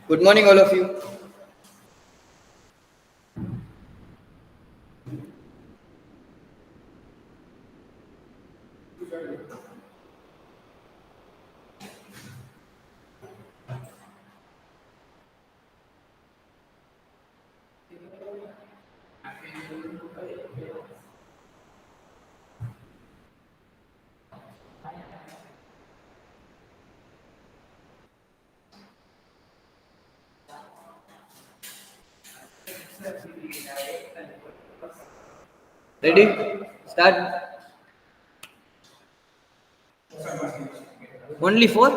Good morning, all of you. Ready? Start. Only four?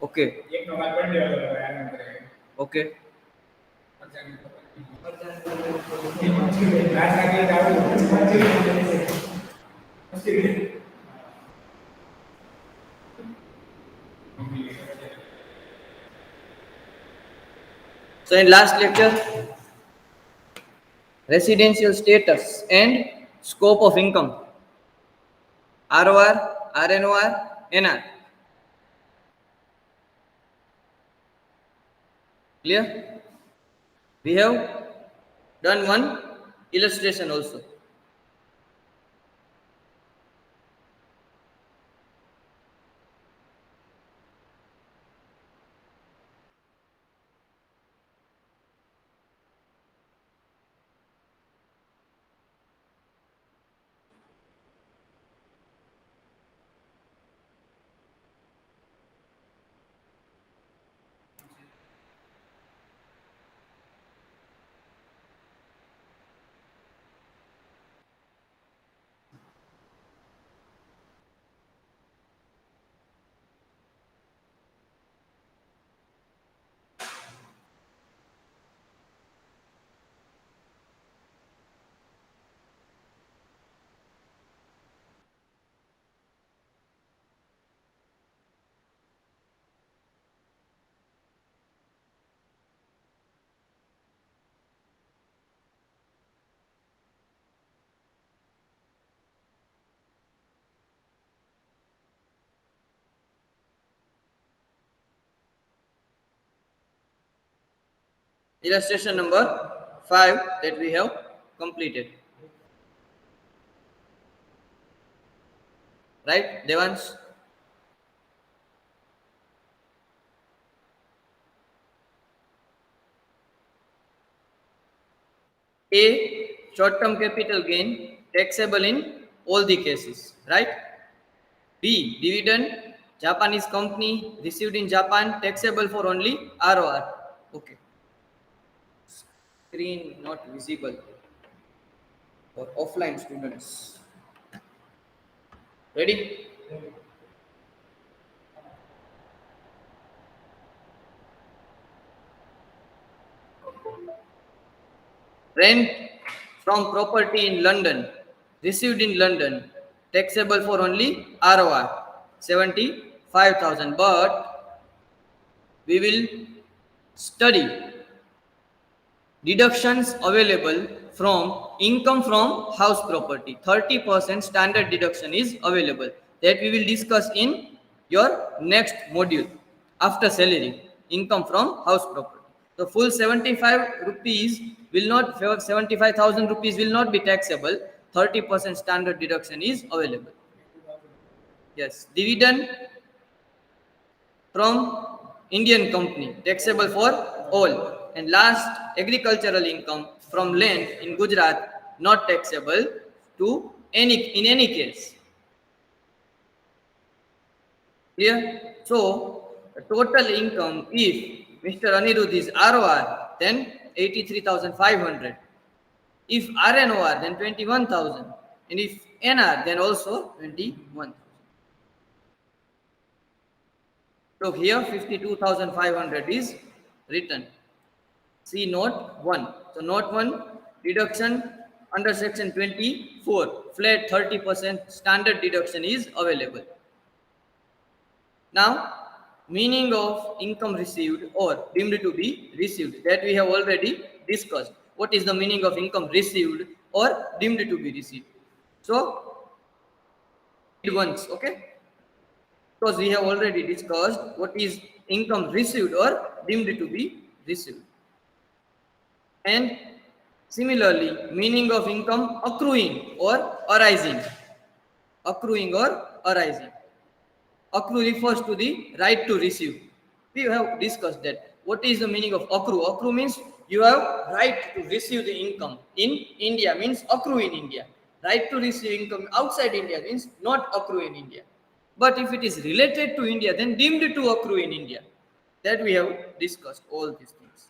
Okay. Okay. So in last lecture, residential status and scope of income. ROR, RNOR, NR. Clear? We have done one illustration also. Illustration number 5 that we have completed. Right, Devans? A, short-term capital gain taxable in all the cases, right? B, dividend, Japanese company received in Japan taxable for only ROR. Okay. Screen not visible for offline students. Ready? Rent from property in London, received in London, taxable for only ROR, 75,000. But we will study deductions available from income from house property. 30% standard deduction is available that we will discuss in your next module after salary, income from house property. The full 75 rupees will not, 75,000 rupees will not be taxable. 30% standard deduction is available. Yes, dividend from Indian company, taxable for all. And last, agricultural income from land in Gujarat, not taxable to in any case. Clear? So, the total income, if Mr. Anirudh is ROR, then 83,500. If RNOR, then 21,000. And if NR, then also 21,000. So here 52,500 is written. See note 1. So note 1, deduction under section 24, flat 30% standard deduction is available. Now, meaning of income received or deemed to be received, that we have already discussed. What is the meaning of income received or deemed to be received? So, once, okay? because we have already discussed what is income received or deemed to be received. And similarly, meaning of income accruing or arising. Accruing or arising. Accrue refers to the right to receive. We have discussed that. What is the meaning of accrue? Accrue means you have right to receive the income. In India means accrue in India. Right to receive income outside India means not accrue in India. But if it is related to India, then deemed to accrue in India. That we have discussed all these things.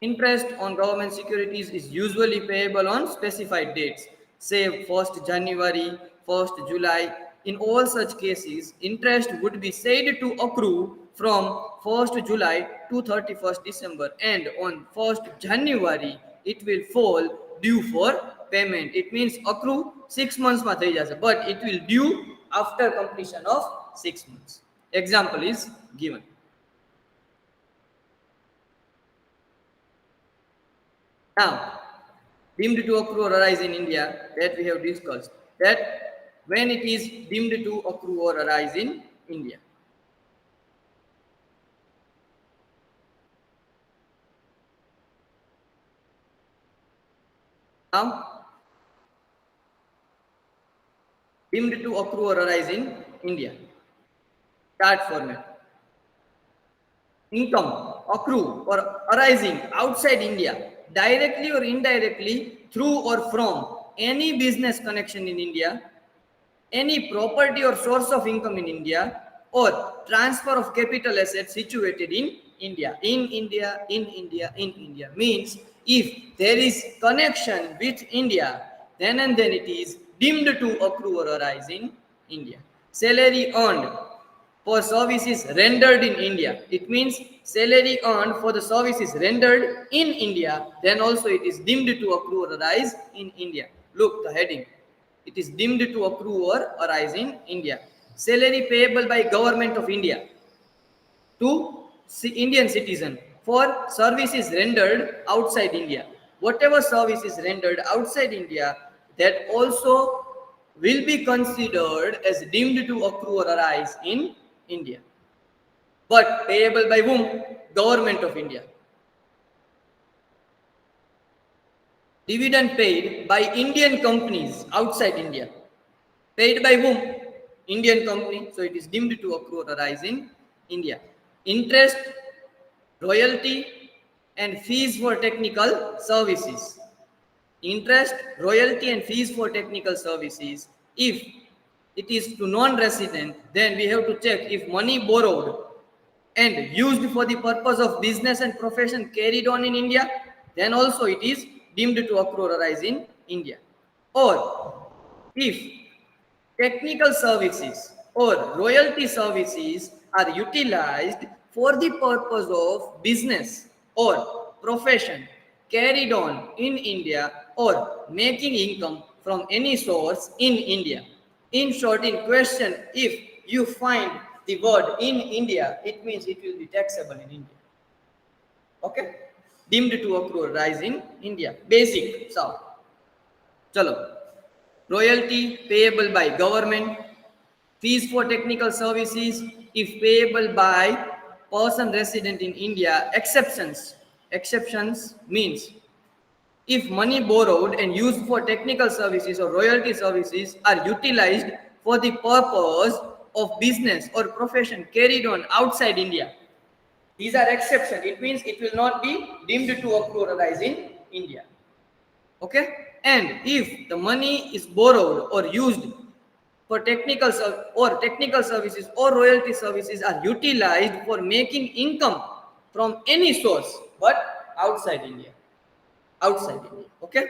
Interest on government securities is usually payable on specified dates, say 1st January, 1st July. In all such cases, interest would be said to accrue from 1st July to 31st December, and on 1st January it will fall due for payment. It means accrue 6 months માં થઈ જશે, but it will due after completion of 6 months. Example is given. Now, deemed to accrue or arise in India, that we have discussed, that when it is deemed to accrue or arise in India. Now, deemed to accrue or arise in India. Chart format. Income accrue or arising outside India, directly or indirectly, through or from any business connection in India, any property or source of income in India, or transfer of capital assets situated in India. In India, in India, in India means if there is connection with India, then and then it is deemed to accrue or arise in India. Salary earned for services rendered in India. It means salary earned for the services rendered in India, then also it is deemed to accrue or arise in India. Look the heading. It is deemed to accrue or arise in India. Salary payable by government of India to Indian citizen for services rendered outside India. Whatever service is rendered outside India, that also will be considered as deemed to accrue or arise in India. But payable by whom? Government of India. Dividend paid by Indian companies outside India. Paid by whom? Indian company. So it is deemed to accrue or arise in India. Interest, royalty, and fees for technical services. Interest, royalty, and fees for technical services. If it is to non-resident, then we have to check if money borrowed and used for the purpose of business and profession carried on in India, then also it is deemed to accrue or arise in India. Or if technical services or royalty services are utilized for the purpose of business or profession carried on in India or making income from any source in India. In short, in question, if you find the word in India, it means it will be taxable in India. Okay? Deemed to accrue or rise in India. Basic. So, chalo. Royalty payable by government. Fees for technical services if payable by person resident in India. Exceptions. Exceptions means if money borrowed and used for technical services or royalty services are utilized for the purpose of business or profession carried on outside India. These are exceptions. It means it will not be deemed to accrue or arise in India. Okay? And if the money is borrowed or used for technical services or royalty services are utilized for making income from any source but outside India. Outside India. Okay?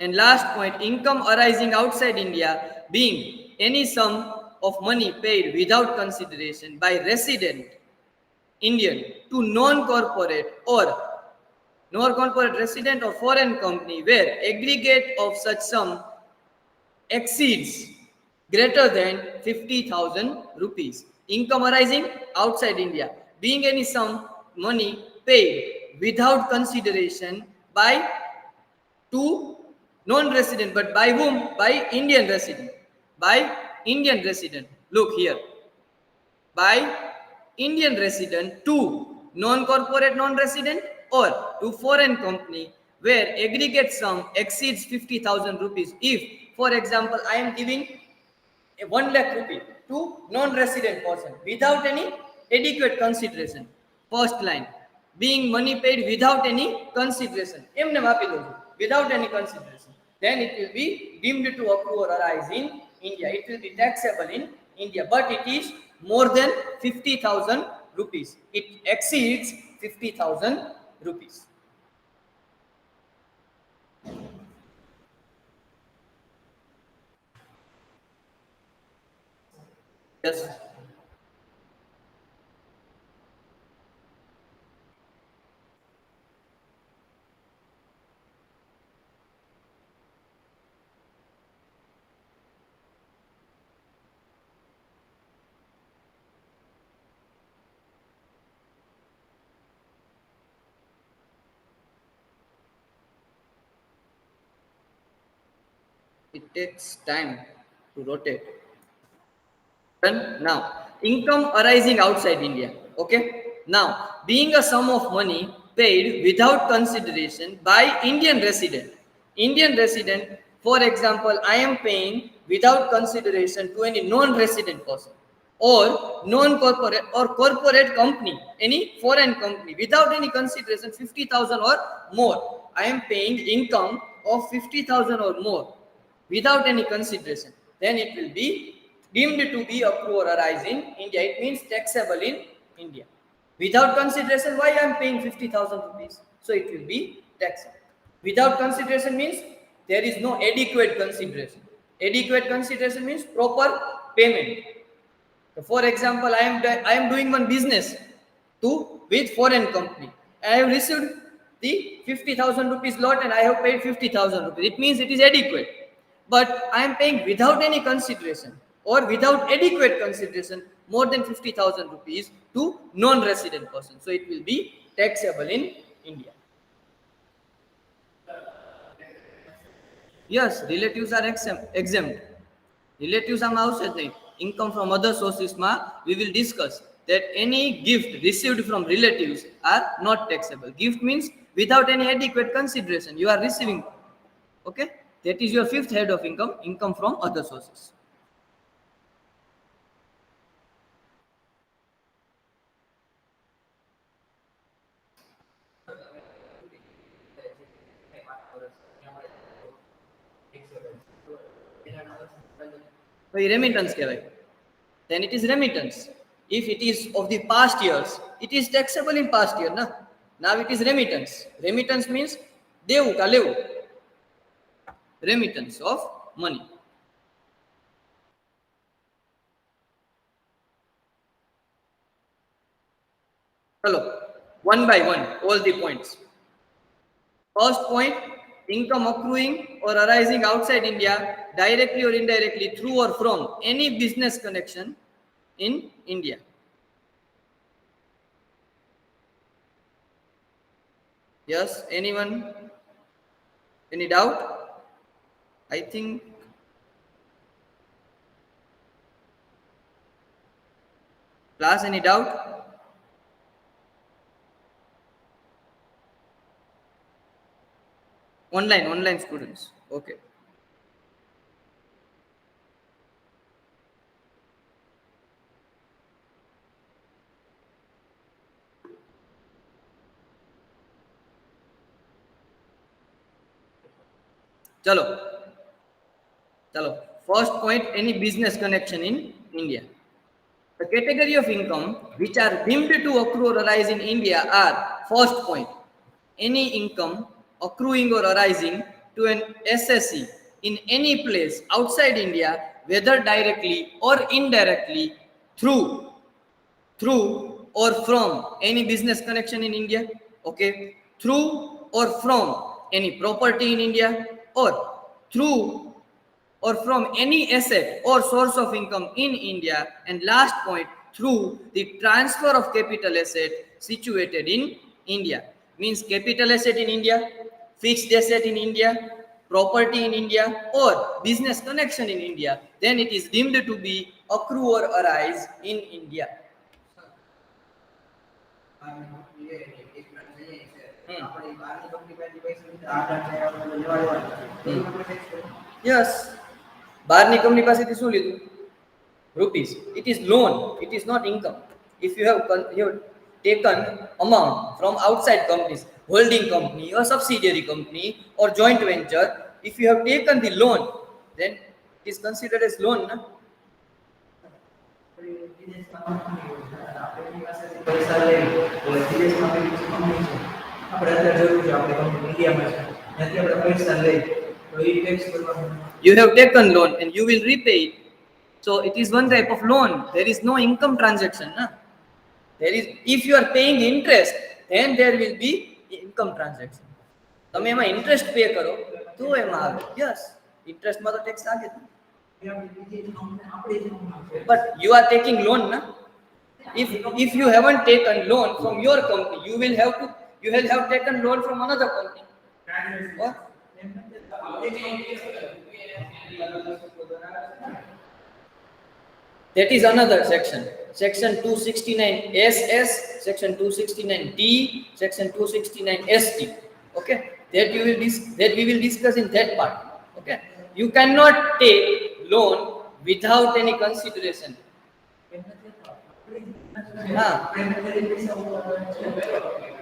And last point, income arising outside India being any sum of money paid without consideration by resident Indian to non-corporate resident or foreign company where aggregate of such sum exceeds greater than 50,000 rupees. Income arising outside India being any sum money paid without consideration by to Non-resident, but by whom? By Indian resident. By Indian resident. Look here. By Indian resident to non-corporate non-resident or to foreign company where aggregate sum exceeds 50,000 rupees. If, for example, I am giving a 1 lakh rupee to non-resident person without any adequate consideration. First line, being money paid without any consideration. એમને આપી દઉં છું, without any consideration. Then it will be deemed to accrue or arise in India. It will be taxable in India, but it is more than 50,000 rupees. It exceeds 50,000 rupees. Yes. It takes time to rotate. Now, income arising outside India. Okay. Now, being a sum of money paid without consideration by Indian resident. Indian resident, for example, I am paying without consideration to any non-resident person or non-corporate or corporate company, any foreign company, without any consideration, 50,000 or more. I am paying income of 50,000 or more without any consideration. Then it will be deemed to be accrue or arise in India. It means taxable in India. Without consideration, why I am paying 50,000 rupees? So it will be taxable. Without consideration means there is no adequate consideration. Adequate consideration means proper payment. So for example, I am doing one business with foreign company. I have received the 50,000 rupees lot and I have paid 50,000 rupees. It means it is adequate. But I am paying without any consideration or without adequate consideration more than 50,000 rupees to non-resident person. So it will be taxable in India. Yes, relatives are exempt. Relatives are આવશે જ નહીં. Income from other sources we will discuss that any gift received from relatives are not taxable. Gift means without any adequate consideration you are receiving. Okay, that is your fifth head of income from other sources. Remittance કહેવાય. Then it is remittance. If it is of the past years, it is taxable in past year. Now it is remittance. Remittance means દેવું કા લેવું. Remittance of money. Hello, one by one, all the points. First point, income accruing or arising outside India directly or indirectly through or from any business connection in India. Yes, anyone? Any doubt? I think class, any doubt? Online students. Okay. Chalo. First point, any business connection in India. The category of income which are deemed to accrue or arise in India are, first point, any income accruing or arising to an SSE in any place outside India, whether directly or indirectly through or from any business connection in India. Okay, through or from any property in India, or through or from any asset or source of income in India, and last point, through the transfer of capital asset situated in India. Means capital asset in India, fixed asset in India, property in India, or business connection in India, then it is deemed to be accrue or arise in India. Yes. બહારની company પાસેથી શું લીધું? Rupees. It is loan. It is not income. If you have taken amount from outside companies, holding company or subsidiary company or joint venture, if you have taken the loan, then it is considered as loan. Na? You have taken loan and you will repay it. So it is one type of loan. There is no income transaction. Na? There is, if you are paying interest, then there will be income transaction. તમે એમાં interest pay કરો તો એમાં આવે. Yes, interest માં તો tax લાગે. But you are taking loan, na? If you haven't taken loan from your company, you will have taken loan from another company. What? That is another section. Section 269 SS, section 269 D, section 269 ST. Okay, that we will discuss in that part. Okay, you cannot take loan without any consideration.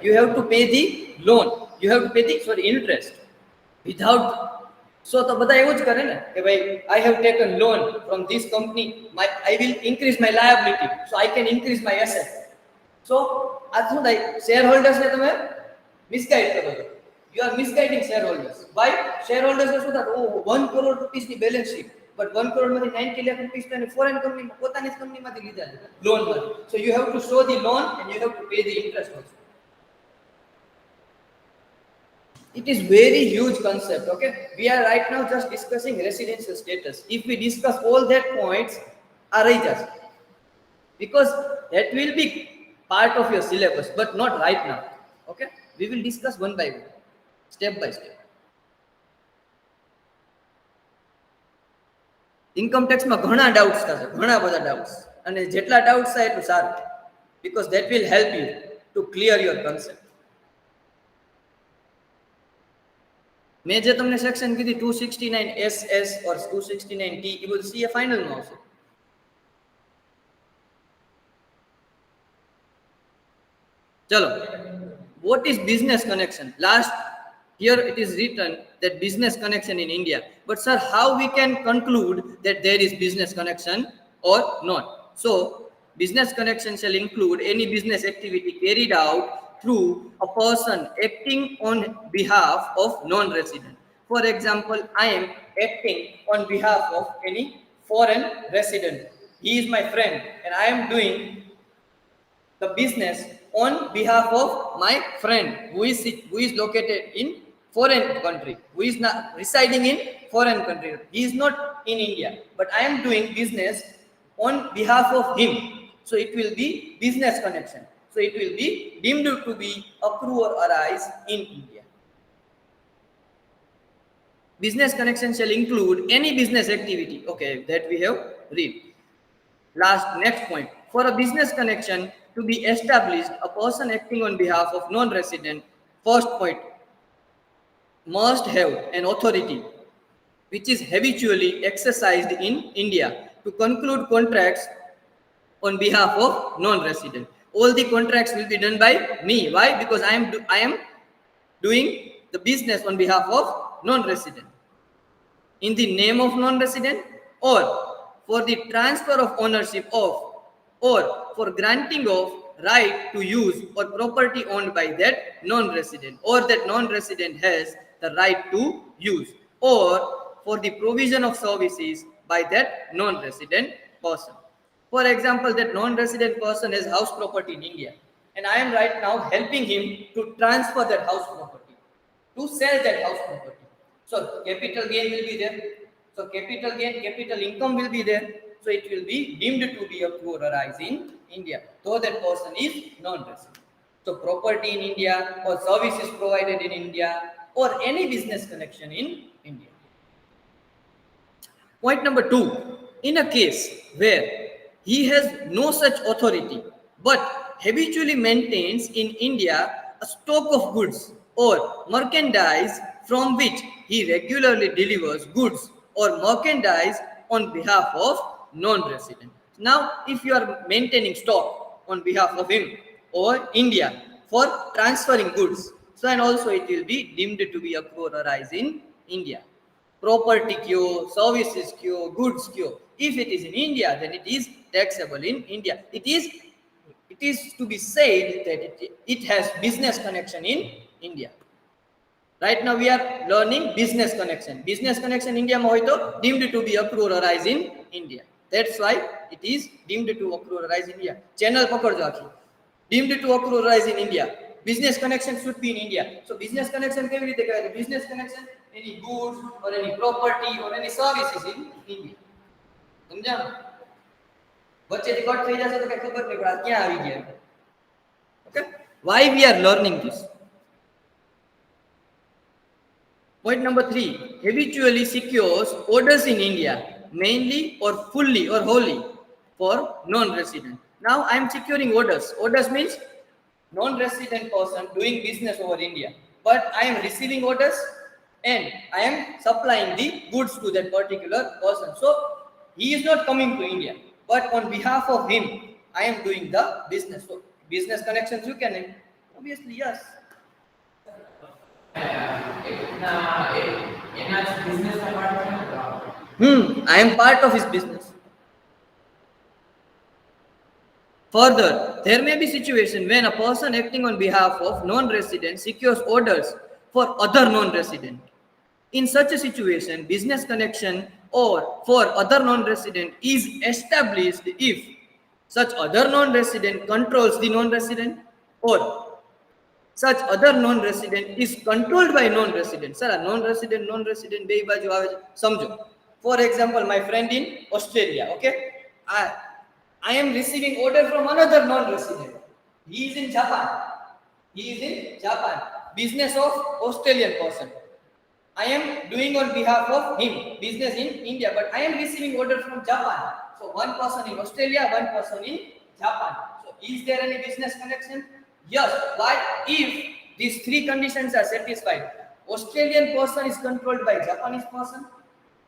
You have to pay the loan. You have to pay the interest without. So તો બધા એવું જ કરે ને કે ભાઈ I have taken loan from this company, I will increase my liability, so I can increase my asset. So આ શું થાય, shareholders ને તમે misguide કરો છો. You are misguiding shareholders. Why? Shareholders ને શું થાય, 1 crore rupees ની balance sheet, but 1 crore માંથી 90 lakh rupees તો foreign company પોતાની જ company માંથી લીધા છે loan માંથી. So you have to show the loan and you have to pay the interest also. It is very huge concept. Okay, we are right now just discussing residential status. If we discuss all that points, just because that will be part of your syllabus, but not right now. Okay, we will discuss one by one, step by step. Income tax માં ઘણા doubts થશે, ઘણા બધા doubts, અને જેટલા doubts થાય એટલું સારું, because that will help you to clear your concept. મેં જે તમને સેક્શન કીધી 269 SS or 269 D, you will see a final માં આવશે. ચલો, what is business connection? Last here it is written that business connection in India, but sir, how we can conclude that there is business connection or not? So business connection shall include any business activity carried out through a person acting on behalf of non-resident. For example, I am acting on behalf of any foreign resident. He is my friend and I am doing the business on behalf of my friend who is located in foreign country, who is not residing in foreign country. He is not in India, but I am doing business on behalf of him. So it will be business connection. So it will be deemed to be accrue or arise in India. Business connection shall include any business activity. Okay, that we have read. Next point. For a business connection to be established, a person acting on behalf of non-resident, first point, must have an authority which is habitually exercised in India to conclude contracts on behalf of non-resident. All the contracts will be done by me. Why? Because I am doing the business on behalf of non-resident. In the name of non-resident, or for the transfer of ownership of, or for granting of right to use or property owned by that non-resident, or that non-resident has the right to use, or for the provision of services by that non-resident person. For example, that non-resident person has house property in India, and I am right now helping him to transfer that house property, to sell that house property. So capital gain will be there. So capital gain, capital income will be there. So it will be deemed to be accrue or arise in India, though that person is non-resident. So property in India or services provided in India, or any business connection in India. Point number 2. In a case where he has no such authority but habitually maintains in India a stock of goods or merchandise from which he regularly delivers goods or merchandise on behalf of non-resident. Now, if you are maintaining stock on behalf of him or India for transferring goods, so and also it will be deemed to be a crore arise in India. Property queue, services queue, goods queue. If it is in India, then it is taxable in India. It is to be said that it has business connection in India. Right now we are learning business connection. Business connection India ma hoy to deemed to be accrue arise in India. That's why it is deemed to accrue arise in India. Channel pakadjo akhi. Deemed to accrue arise in India. Business connection should be in India. So business connection kevi rite kehવાય? Business connection any goods or any property or any services in India. સમજ્યા? વચ્ચેથી cut થઈ જશે તો કઈ ખબર નહીં પડે ક્યાં આવી ગયા. Okay? Why we are learning this? Point number 3. Habitually secures orders in India, mainly or fully or wholly for non-resident. Now I am securing orders. Orders means non-resident person doing business over India. But I am receiving orders and I am supplying the goods to that particular person. So he is not coming to India. But on behalf of him, I am doing the business. So business connections you can name. Obviously, yes. I am part of his business. Further, there may be situation when a person acting on behalf of non-resident secures orders for other non-resident. In such a situation, business connection or for other non-resident is established if such other non-resident controls the non-resident or such other non-resident is controlled by non-resident. Sir, non-resident બે બાજુ આવે છે સમજો. For example, my friend in Australia, okay? I am receiving order from another non-resident. He is in Japan. Business of Australian person. I am doing on behalf of him business in India, but I am receiving order from Japan. So one person in Australia, one person in Japan. So is there any business connection? Yes. Why? If these 3 conditions are satisfied, Australian person is controlled by Japanese person,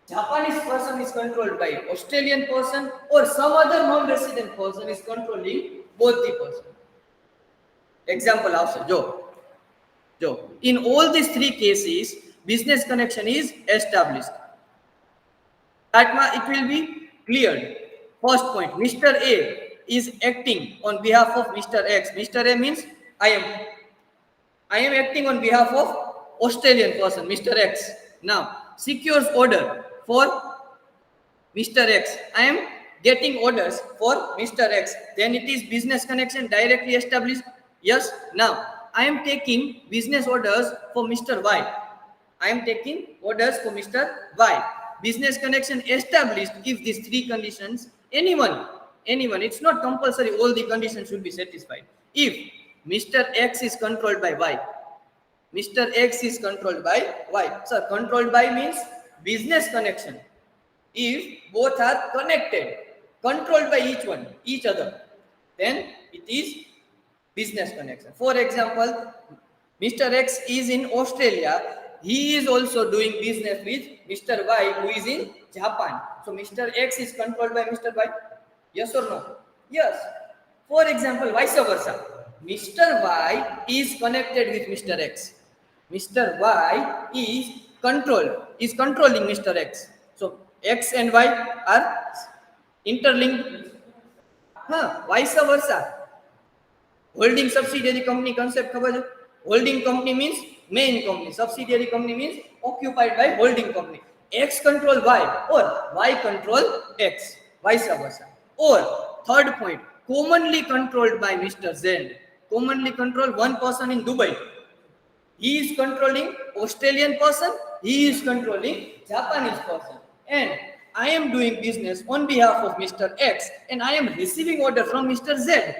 Japanese person is controlled by Australian person, or some other non-resident person is controlling both the person. Example also, Joe. In all these 3 cases, business connection is established. It will be cleared. First point, Mr. A is acting on behalf of Mr. X. Mr. A means I am acting on behalf of Australian person, Mr. X. Now, secures order for Mr. X. I am getting orders for Mr. X. Then it is business connection directly established. Yes. Now, I am taking business orders for Mr. Y. I am taking orders for Mr. Y. Business connection established if these 3 conditions, anyone, it's not compulsory all the conditions should be satisfied. If Mr. X is controlled by Y, Mr. X is controlled by Y. So controlled by means business connection. If both are connected, controlled by each other, then it is business connection. For example, Mr. X is in Australia. He is also doing business with Mr. Y who is in Japan. So Mr. X is controlled by Mr. Y. Yes or no? Yes. For example, vice versa. Mr. Y is connected with Mr. X. Mr. Y is controlling Mr. X. So X and Y are interlinked. Vice versa. Holding subsidiary company concept ખબર છે? Holding company means main company. Subsidiary company means occupied by holding company. X control Y or Y control X. Vice versa. Or third point, commonly controlled by Mr. Z. Commonly controlled one person in Dubai. He is controlling Australian person. He is controlling Japanese person. And I am doing business on behalf of Mr. X and I am receiving order from Mr. Z.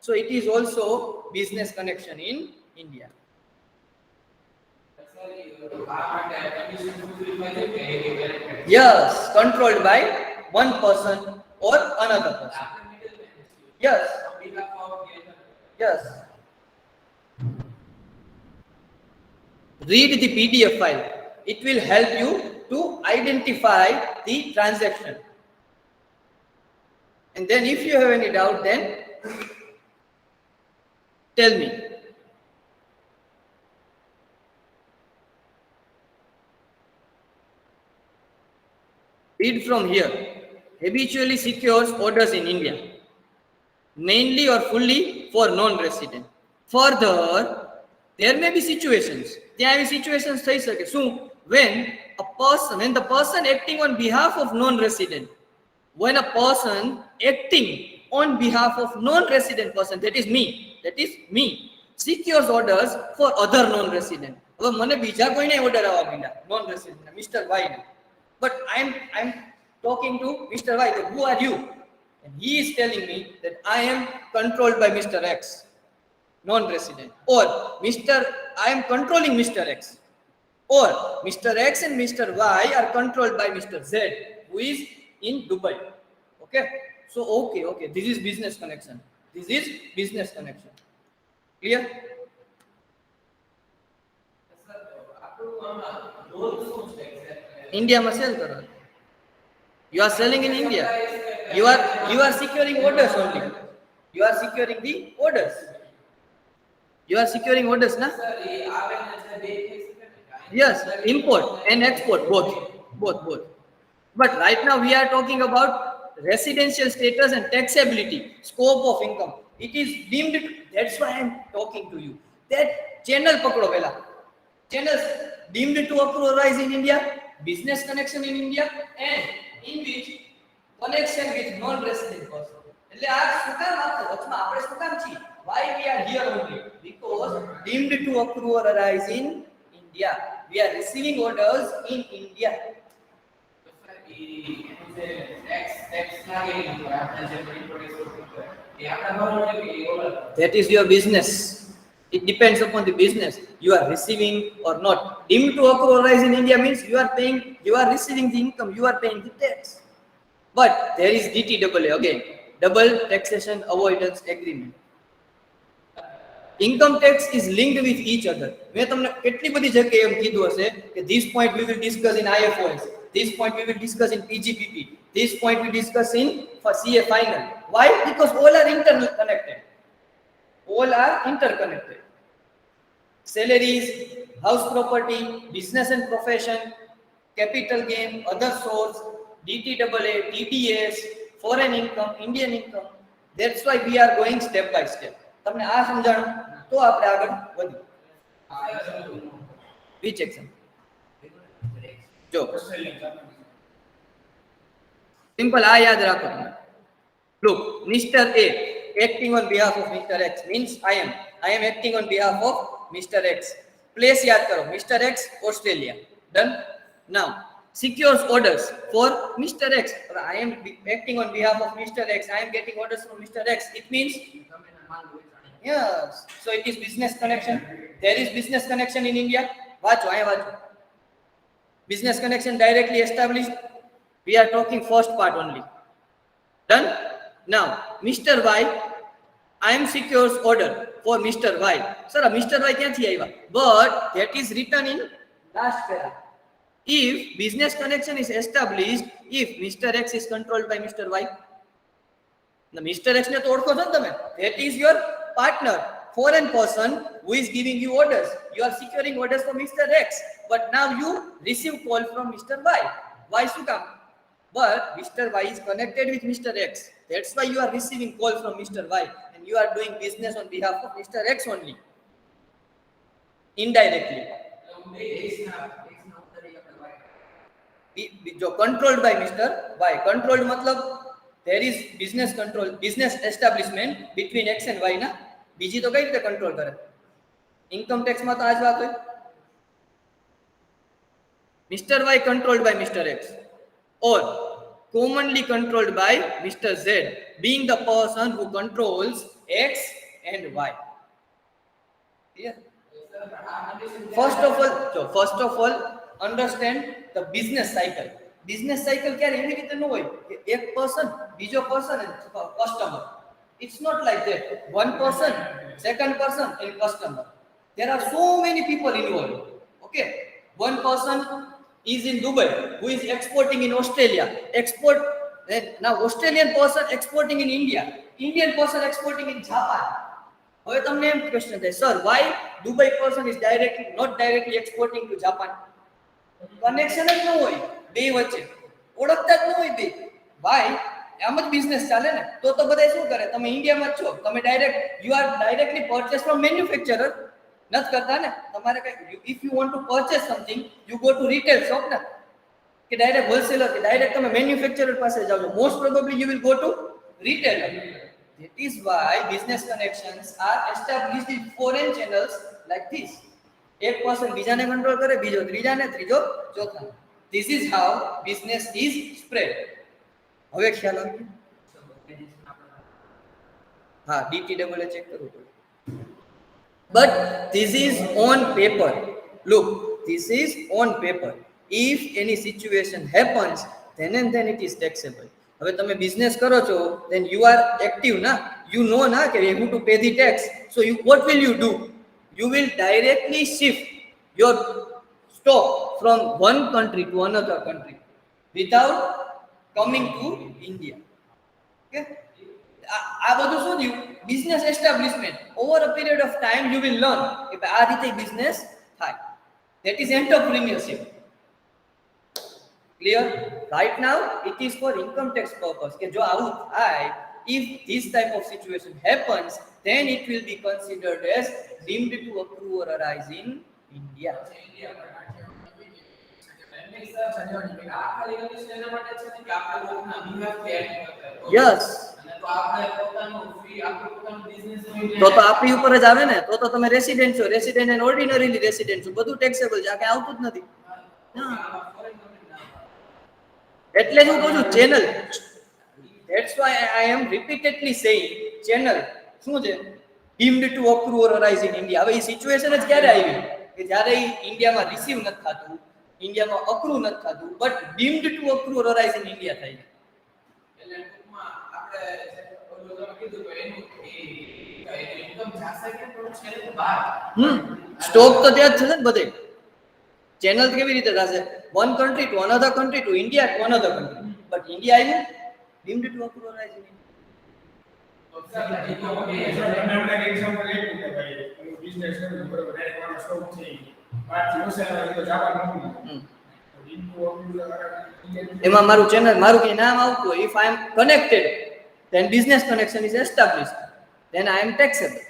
So it is also business connection in India. Yes, controlled by one person or another person. Yes, yes. Read the PDF file. It will help you to identify the transaction. And then if you have any doubt, then tell me. Read from here. Habitually secures orders in India, mainly or fully for non-resident. Further, there may be situations. There may be situations થઈ શકે. શું? When the person acting on behalf of non-resident, when a person acting on behalf of non-resident person, that is me, secures orders for other non-resident. હવે મને બીજા કોઈને order આવવા માંડ્યા non-resident, Mr. Y ને. But I'm talking to Mr. Y. That, who are you? And he is telling me that I am controlled by Mr. X, non-resident, or I am controlling Mr. X, or Mr. X and Mr. Y are controlled by Mr. Z, who is in Dubai. Okay, so okay, this is business connection. Clear? India માં sell કરો. You are selling in India. You are securing orders only. You are securing the orders. You are securing orders, na? Yes, import and export both. But right now we are talking about residential status and taxability, scope of income. It is deemed. That's why I am talking to you. That channel pakdo pehla. Channels deemed to arise in India, business connection in India, and in which connection with non-resident person. એટલે આ શું કામ આપતો વચમાં આપણે શું કામ છીએ? Why we are here only? Because deemed to accrue or arise in India. We are receiving orders in India. That is your business. It depends upon the business. You are receiving or not. Deemed to accrue or arise in India means you are receiving the income, you are paying the tax. But there is DTAA again, Double Taxation Avoidance Agreement. Income tax is linked with each other. મેં તમને કેટલી બધી જગ્યાએ એમ કીધું હશે કે this point we will discuss in IFOS, this point we will discuss in PGPP, this point we discuss in for CA final. Why? Because all are interconnected. Salaries, house property, business and profession, capital gain, other source, DTAA, TDS, foreign income, Indian income. That's why we are going step by step. તમને આ સમજાણું તો આપણે આગળ વધીએ. Which exam? જો simple આ યાદ રાખો તમે. Look, Mr. A acting on behalf of Mr. X means I am acting on behalf of Mr. X. Place याद करो, Mr. X, Australia. Done? Now, secures orders for Mr. X. I am acting on behalf of Mr. X. I am getting orders from Mr. X. It means, yes. So it is business connection. There is business connection in India. Watch. Business connection directly established. We are talking first part only. Done? Now, Mr. Y, I am secures order for Mr. Y. Sir, Mr. Y ક્યાંથી આવ્યા? But that is written in last para. If business connection is established, if Mr. X is controlled by Mr. Y, the Mr. X ને તો ઓળખો છો ને તમે? That is your partner, foreign person who is giving you orders. You are securing orders from Mr. X, but now you receive call from Mr. Y. Why should come? But Mr. Y is connected with Mr. X. That's why you are receiving call from Mr. Y, and you are doing business on behalf of Mr. X only, indirectly. जो controlled by Mr. Y. Controlled मतलब there is business control, business establishment between X and Y ना. બીજી તો કઈ રીતે control કરે? Income tax માં તો આ જ વાત હોય. Mr. Y controlled by Mr. X, or commonly controlled by Mr. Z, being the person who controls X and Y. Clear? first of all, understand the business cycle. Business cycle ક્યારે એવી રીતે ન હોય કે એક પર્સન બીજો person અને customer. It's not like that. One person, second person, and customer. There are so many people involved. Okay, one person is in Dubai who is exporting in Australia. Now Australian person exporting in India. Indian person exporting in Japan. હવે તમને એમ question થાય, sir why Dubai person is not directly exporting to Japan? Connection જ ન હોય બે વચ્ચે, ઓળખતા જ ન હોય બે. વાય આમ જ બિઝનેસ ચાલે ને. તો બધા શું કરે, તમે ઇન્ડિયામાં જ છો, તમે direct you are directly purchase from manufacturer નથી કરતા ને. તમારે કઈ if you want to purchase something you go to retail shop ને, કે ડાયરેક્ટ હોલસેલર કે ડાયરેક્ટ તમે મેન્યુફેક્ચરર પાસે જાઓ છો. Most probably you will go to retailer. That is why business connections are established in foreign channels like this. એક person બીજાને control કરે, બીજો ત્રીજાને, ત્રીજો ચોથાને. This is how business is spread. હવે ખ્યાલ આવી ગયો? હા, DTAA ચેક કરવું પડે. But this is on paper. Look, this is on paper. If any situation happens, then and then it is taxable. હવે તમે બિઝનેસ કરો છો, then you are active ના, you know ના કે you have to pay the tax. So what will you do? You will directly shift your stock from one country to another country without coming to India. Okay, આ બધું શું થયું? Business establishment. Over a period of time you will learn કે આ રીતે business થાય. That is entrepreneurship. Clear? Right now it is for income tax purpose. કે જો આવું થાય, if this type of situation happens, then it will be considered as deemed to accrue or arise in India. Yes. તો આપણી ઉપર જ આવે ને. તો તમે રેસિડેન્ટ છો, રેસિડેન્ટ એન્ડ ઓર્ડિનરીલી રેસિડેન્ટ છો, બધું ટેક્સેબલ છે. આ કઈ આવતું જ નથી. એટલે જ હું કહું છું channel. That's why I am repeatedly saying channel શું છે? deemed to accrue or arise in India. હવે એ સિચ્યુએશન જ ક્યારે આવી કે જ્યારે ઇન્ડિયામાં રિસીવ નથી થતું, ઇન્ડિયામાં અક્રૂ નથી થતું, but deemed to accrue or arise in India થાય. એટલે ટૂંકમાં આપણે ઓલો તમે કીધું કે એનું ઇન્કમ જાશે કે થોડું છે બહાર. સ્ટોક તો ત્યાં જ છે ને બધે. ચેનલ કેવી રીતે થશે? one country to another country to India to another country. But India આવ્યું deemed to accrue or arise in India. એમાં મારું ચેનલ, મારું કઈ નામ આવતું હોય, if I am connected, then business connection is established, then I am taxable.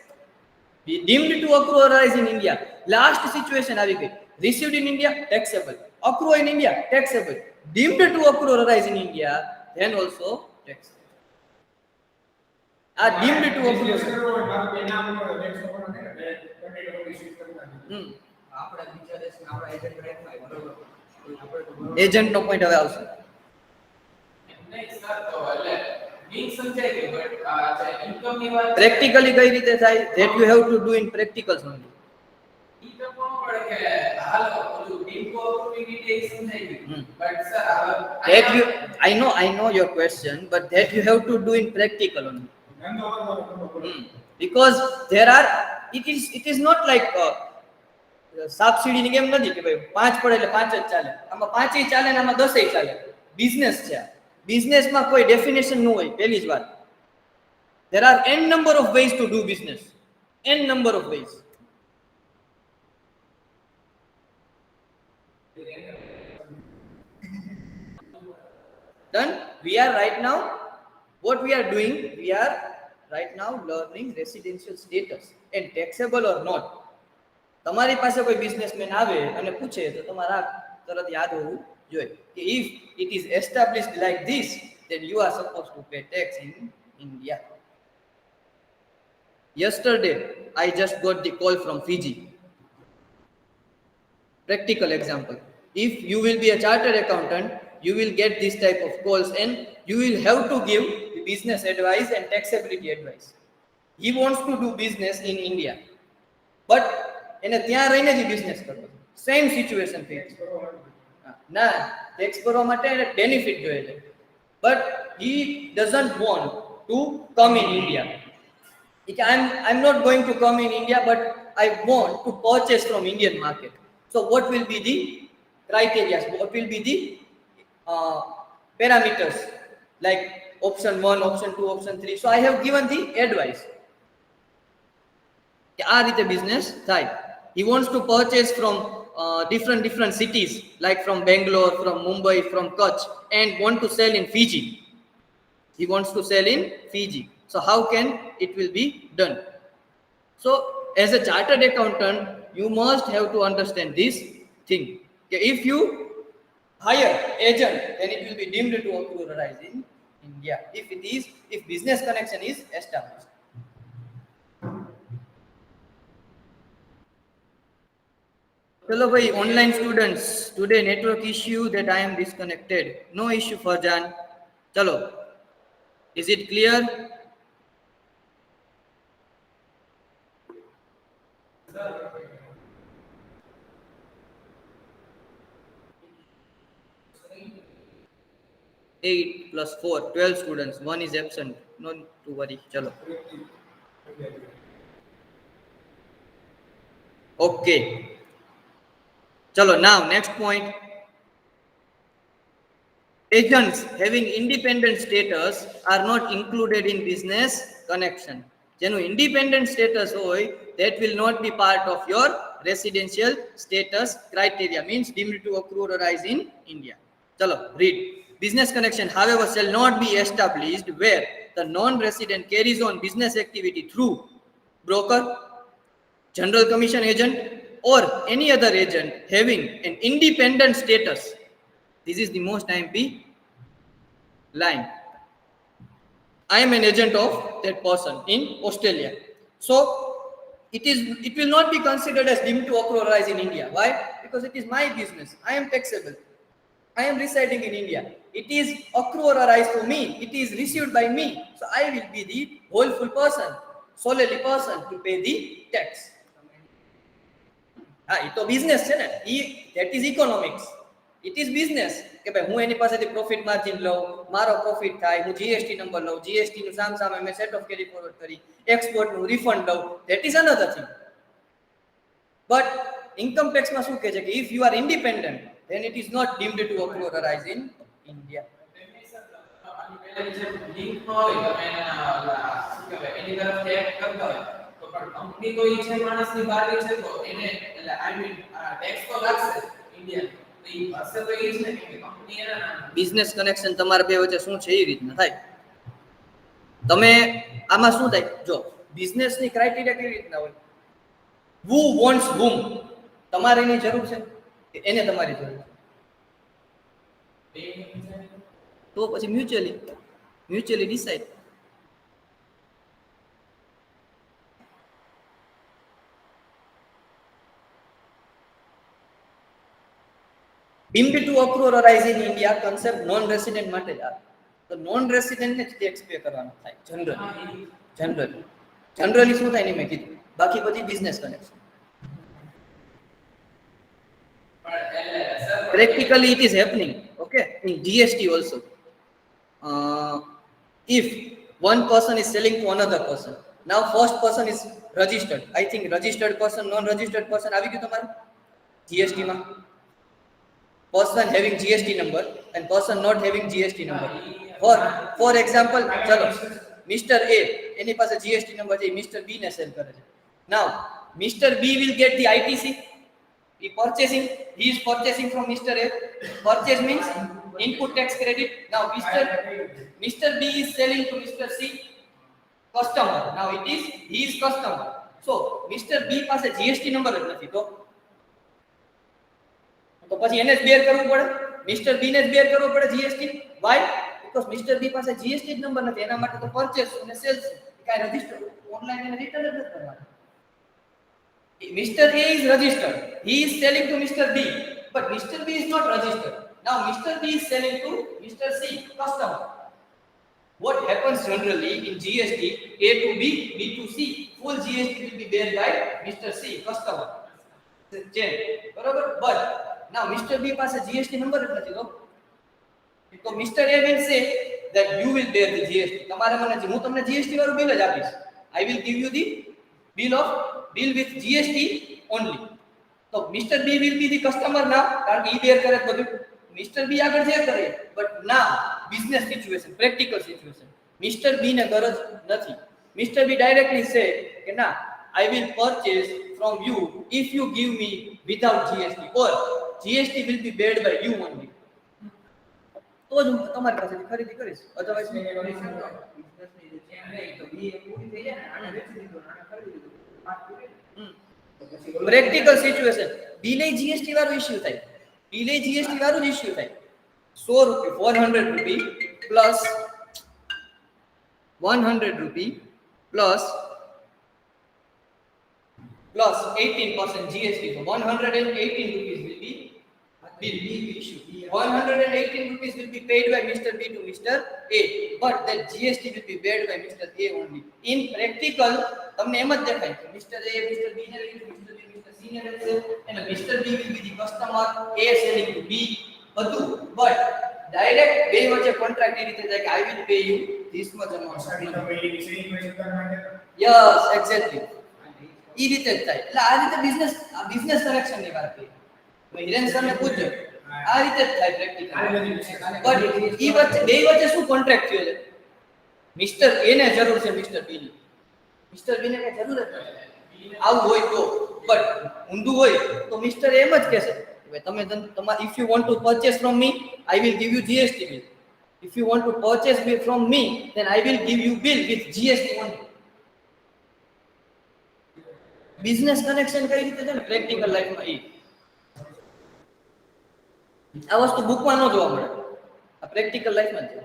Deemed to accrue or arise in India. Last situation આવી ગઈ. Received in India, taxable. Accrue in India, taxable. Deemed to accrue or arise in India, then also taxable. Deemed to accrue. Agent નો point હવે આવશે. Practically કઈ રીતે થાય? that you have to do in practicals only. That you, I know your question, but that you have to do in practical only. Because there are, it is not like સાપ સીડીની game નથી કે ભાઈ 5 પડે એટલે 5 જ ચાલે. આમાં 5 ય ચાલે ને આમાં 10 ય ચાલે. બિઝનેસ છે. બિઝનેસમાં કોઈ ડેફિનેશન ન હોય. પહેલી જ વાત, there are n number of ways to do business, n number of ways. Done. We are right now, what we are doing, we are right now learning residential status and taxable or not. તમારી પાસે કોઈ businessman આવે અને પૂછે તો તમારા તરત યાદ હોવું જોઈએ કે if it is established like this, then you are supposed to pay tax in India. Yesterday I just got the call from Fiji. Practical example. If you will be a chartered accountant, you will get this type of calls and you will have to give the business advice and taxability advice. He wants to do business in India, but એને ત્યાં રહીને જ business કરવો same situation થઈ છે ના tax ભરવા માટે એને બેનિફિટ જોઈએ છે but he doesn't want to come in India. I'm not going to come in India, but I want to purchase from Indian market. So what will be the criteria? What will be the parameters? Like option 1, option 2, option 3. So I have given the advice. આ રીતે business થાય. He wants to purchase from different cities, like from Bangalore, from Mumbai, from Kutch, and want to sell in Fiji. He wants to sell in Fiji. So how can it will be done? So as a chartered accountant, you must have to understand this thing. Okay, if you hire agent, then it will be deemed to accrualize in India. If business connection is established. Hello, bhai, online students. Today network issue that I am disconnected. No issue, Farjan. Chalo. Is it clear? Eight plus 4, 12 students. One is absent. No need to worry. Chalo. Okay. Chalo. Now next point. Agents having independent status are not included in business connection. જેનું independent status હોય that will not be part of your residential status criteria, means deemed to accrue or arise in India. Chalo, read. Business connection, however, shall not be established where the non-resident carries on business activity through broker, general commission agent, or any other agent having an independent status. This is the most IMP line. I am an agent of that person in Australia. So it will not be considered as deemed to accrue or arise in India. Why? Because it is my business. I am taxable. I am residing in India. It is accrue or arise to me. It is received by me. So I will be the wholeful person, solely person to pay the tax. It is business, that is economics. It is business. કે ભાઈ હું એની પાસેથી profit margin લઉં, મારો profit થાય, હું GST number લઉં, GST નું સામસામે મેં સેટ ઓફ કેરી ફોરવર્ડ કરી, એક્સપોર્ટ નું રિફંડ લઉં, that is another thing. But income tax માં શું કહે છે કે if you are independent then it is not deemed to accrue or arise in India. એની તરફ ટેક કરતા હોય તો પણ કંપની તો ઈ છે માણસની બહાર છે તો એને એટલે આઈ મીન ટેક્સ તો લાગશે ઇન્ડિયન. બિઝનેસ કનેક્શન તમારા બે વચ્ચે શું છે એ રીતના થાય. તમે આમાં શું થાય જો બિઝનેસ ની ક્રાઇટેરિયા કેવી રીતના હોય, who wants whom, તમારે એની જરૂર છે એને તમારી જરૂર છે તો પછી mutually decide. deemed to accrue or arise in India concept non resident માટે જ આવે તો નોન રેસિડેન્ટ ને જ ટેક્સ પે કરવાનો થાય જનરલી શું થાય ને મેં કીધું, બાકી બધી business connection. Practically it is happening, okay, in GST also. If one person is selling to another person, now first person is registered, I think registered person, non-registered person આવી ગયું તમારું GST માં. Person having GST number and person not having GST number. For example, chalo Mr. A એની પાસે GST number છે, Mr. B ને cell કરે છે. Now Mr. B will get the ITC. He is purchasing from Mr. A. Purchase means input tax credit. Now Mr. B is selling to Mr. C, customer. Now he is customer. So Mr. B પાસે GST number જ નથી તો પછી એને જ બેર કરવું પડે, mister B ને જ બેર કરવું પડે જીએસટી. વાય? બીકોઝ મિસ્ટર બી પાસે જીએસટી જ નંબર નથી, એના માટે તો પરચેસ અને સેલ્સ કાઈ રજિસ્ટર ઓનલાઈન એને રિટર્ન જ નથી કરવાનું. Mister A is registered, he is selling to Mr. B, but Mr. B is not registered. Now Mr. B is selling to Mr. C, customer. What happens generally in GST, A to B, B to C, full GST will be bear by Mr. C, customer. Change બરોબર. But now mister બી પાસે GST number જ નથી તો mister A will સે that you will bear the GST. તમારે મને હું તમને જીએસટી વાળું બિલ જ આપીશ. I will give you the bill with GST only. તો mister B will be the customer now કારણ કે ઈ બેર કરે બધું. મિસ્ટર બી આગળ જે કરે but now business situation, practical situation, mister B ને ગરજ નથી. મિસ્ટર બી ડાયરેક્ટલી સે કે ના I will purchase from you if you give me without GST or GST will be paid by you only. તો જ હું તમારી પાસેથી ખરીદી કરીશ, અધરવાઇઝ નહીં. પ્રેક્ટિકલ સિચ્યુએશન બિલે જીએસટી વાળું ઇશ્યુ થાય, બિલે જીએસટી વાળું જ ઇશ્યુ થાય. 100 રૂપિયા 400 રૂપિયા પ્લસ 100 રૂપિયા plus 18% GST. So 118 rupees will be bill issue. 118 rupees will be paid by Mr. B to Mr. A, but that GST will be paid by Mr. A only. In practical, તમને એમ જ દેખાય કે Mr. A, Mr. B ને લઈને Mr. B, Mr. C ને લેશે and Mr. B will be the customer, A selling to B બધું. But direct બે વચ્ચે કોન્ટ્રાક્ટ એ રીતે થાય કે I will pay you this much amount. Yes, exactly. ઈ રીતે જ થાય. એટલે આ રીતે બિઝનેસ કનેક્શન ની વાત કરી. મેં હિરેન સર ને પૂછ્યું આ રીતે જ થાય પ્રેક્ટિકલ. બટ ઈ વચ્ચે બે વચ્ચે શું કોન્ટ્રાક્ટ થયો છે? મિસ્ટર એ ને જરૂર છે મિસ્ટર બી ની, મિસ્ટર બી ને કઈ જરૂર જ નથી. આવું હોય તો, બટ ઊંધું હોય તો મિસ્ટર એમ જ કહેશે કે તમે તમારા if you want to purchase from me I will give you GST bill. If you want to purchase from me then I will give you bill with GST only. Business connection કઈ રીતે છે ને practical લાઈફમાં ઈ આ વસ્તુ બુકમાં ન જોવા મળે, આ પ્રેક્ટિકલ લાઈફમાં છે.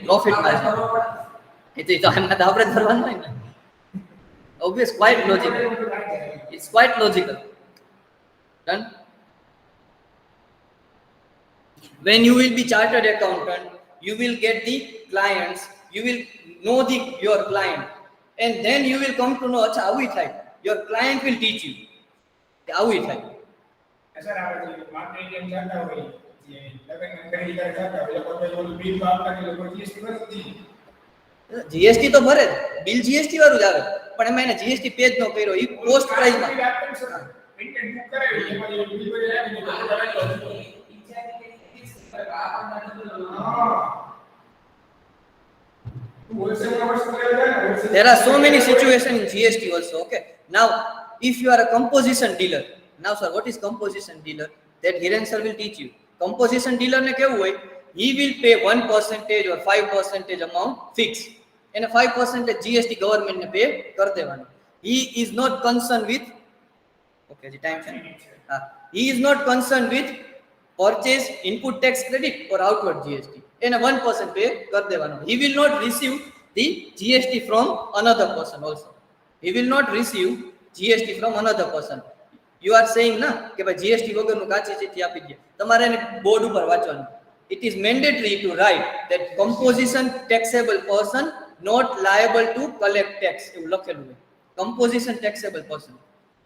પ્રોફિટ એ તો આપણે ધરવાનું હોય ને. obvious, quite logical. It's quite logical. Done. When you will be chartered accountant, you will get the clients, you will know your client, and then you will come to know acha avu થાય. Your client will teach you કે આવું થાય. Sir આપણે marketing જાતા હોય જે લગન ખરીદી કરવા જાતા હોય લોકો તો બિલ આપતા કે લોકો જીએસટી ભરતી. જીએસટી તો ભરે જ, બિલ જીએસટી વાળું જ આવે, પણ એમાં એને જીએસટી પે જ ન કર્યો, ઈ કોસ્ટ પ્રાઇસ માં ઇન્ટેન્ડ બુક કરાવી એમાં જે બિલ ભરી આપી દીધું. There are so many situations in GST also. Okay. Now, if you are a composition dealer, now sir, what is composition dealer? That Hiren sir will teach you. Composition dealer ને કેવું હોય? He will pay 1% or 5% amount fixed. And 5% GST government ને pay કર દેવાનું. He is not concerned with okay, the time છે. He is not concerned with purchase input tax credit or outward GST. એને 1% pay કર દેવાનું. He will not receive the GST from another person also. He will not receive GST from another person. You are saying na કે ભાઈ GST વગરનું કાચી ચિઠ્ઠી આપી દે. તમારે એને બોર્ડ ઉપર વાંચવાનું. It is mandatory to write that composition taxable person not liable to collect tax. એવું લખેલું હોય. Composition taxable person.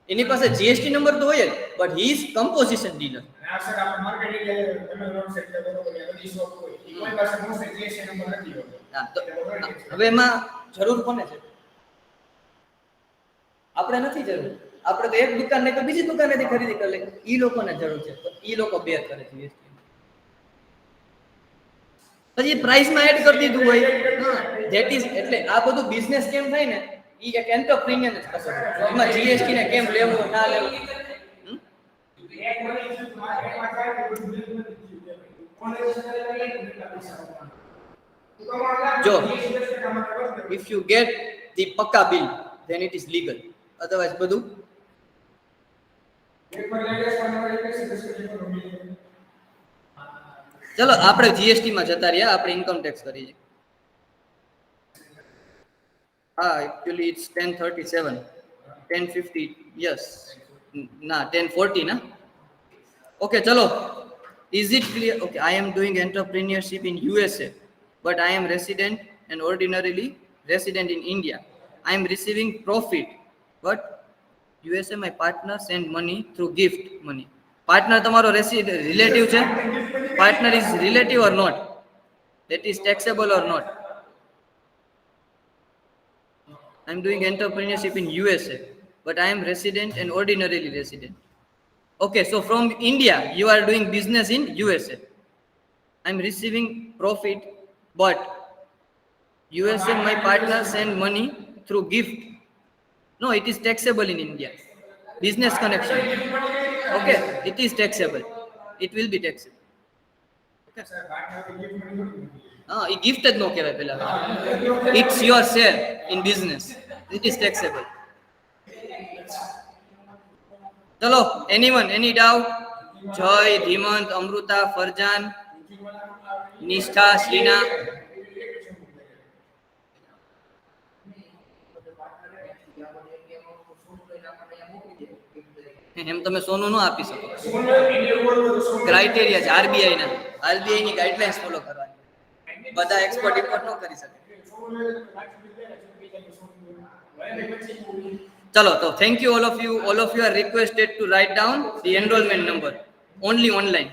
એની પાસે GST નંબર તો હોય જ, but he is composition dealer. આ સર આપણે માર્કેટિંગ તમે રોડ સાઈડ બરોબર છે બધી શોપ હોય કોઈ પાસે મોસ્ટ જીએસટી નંબર નથી હોતો. હા તો હવે એમાં જરૂર કોને છે? આપણે નથી જરૂર. આપણે તો એક દુકાન ને તો બીજી દુકાનેથી ખરીદી કરી લે. ઈ લોકોને જરૂર છે તો ઈ લોકો બેર કરે છે GST. પછી પ્રાઇસ માં એડ કરી દીધું હોય. ધેટ ઇઝ એટલે આ બધું બિઝનેસ કેમ થાય ને ઈ એક એન્ટરપ્રિન્યોર જ કરશે. એમાં જીએસટી ને કેમ લેવું ના લેવું. જો if you get the pakka bill then it is legal. Otherwise બધું પેપર લેટેસ્ટ પણ એક ડિસ્કશન કરો. ચલો આપણે જીએસટી માં જતા રહ્યા, આપણે ઇન્કમ ટેક્સ કરીએ. હા, actually it's 1037, 1050, yes. ના 1040 ના. Okay, chalo. Is it clear? Okay, I am doing entrepreneurship in USA, but I am resident and ordinarily resident in India. I am receiving profit, but USA my partner send money through gift money. Partner તમારો relative છે? Partner is relative or not? That is taxable or not? I am doing entrepreneurship in USA, but I am resident and ordinarily resident. Okay, so from India, you are doing business in USA. I'm receiving profit, but USA, my partner send money through gift. No, it is taxable in India. Business connection. Okay, it is taxable. It will be taxable. Okay. Sir બાકી gift મળી. એ gift જ ન કહેવાય પેલા. It's your share in business. It is taxable. ચલો, anyone, any doubt? Joy, Dhimant, Amruta, Farjan, Nishtha, Sheena. એમ તમે સોનું ન આપી શકો. ક્રાઇટેરિયા છે આરબીઆઈ ના, આરબીઆઈ ની ગાઈડલાઇન્સ ફોલો કરવાની. બધા એક્સપોર્ટ ઇમ્પોર્ટ ન કરી શકે. Chalo, so thank you all of you. All of you are requested to write down the enrollment number only online.